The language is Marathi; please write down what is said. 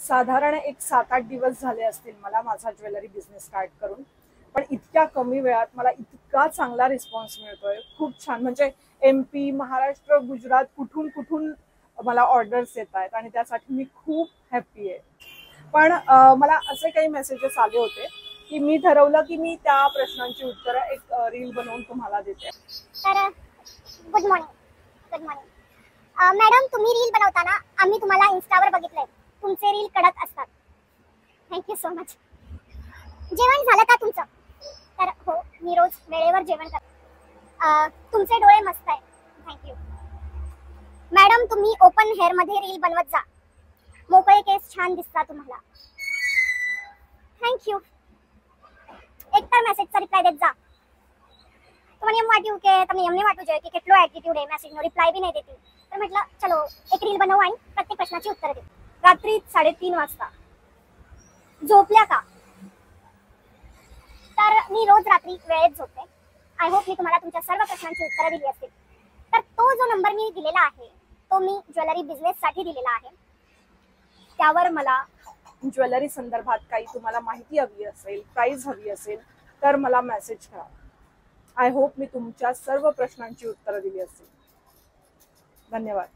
साधारण एक 7-8 दिवस झाले असतील मला माझा ज्वेलरी बिझनेस स्टार्ट करून. पण इतक्या कमी वेळात मला इतका चांगला रिस्पॉन्स मिळतोय. खूप छान. म्हणजे MP, महाराष्ट्र, गुजरात कुठून कुठून मला ऑर्डर्स येत आहेत आणि त्यासाठी मी खूप हॅप्पी आहे. पण मला असे काही मेसेजेस आले होते की मी ठरवलं की मी त्या प्रश्नांची उत्तरं एक रील बनवून तुम्हाला देते. तर good morning. Good morning madam, तुम्ही रील बनवताना आम्ही तुम्हाला इन्स्टावर बघितलंय. तुमचे रील कडक असतात. Thank you so much. जेवण झालं का तुमचं? तर हो, मी रोज वेळेवर जेवण करते. तुमचे डोळे मस्त आहे. थँक्यू. मॅडम, तुम्ही ओपन हेअर मध्ये रील बनवत जा. मोकळे केस छान दिसतात तुम्हाला. थँक्यू. એક તાર મેસેજ રિપ્લાય દેત જા. તો મને એમ વાટ્યું કે તમને એમને વાટવું જોઈએ કે કેટલો એટીટ્યુડ आहे, મેसेजનો રિપ્લાय बी नाही देते. तर म्हटलं चलो एक रील बनवू आणि प्रत्येक प्रश्नाची उत्तरं देऊ. रात्री 3:30 वाजता झोपल्या का? तर मी रोज रात्री वेळेत झोपते. आय होप मी तुम्हाला तुमच्या सर्व प्रश्नांची उत्तरं दिली असतील. तर तो जो नंबर मी दिलेला आहे तो मी ज्वेलरी बिझनेससाठी दिलेला आहे. त्यावर मला ज्वेलरी संदर्भात काही तुम्हाला माहिती हवी असेल, प्राइस हवी असेल तर मला मेसेज करा. आय होप मी तुमच्या सर्व प्रश्नांची उत्तरं दिली असतील. धन्यवाद.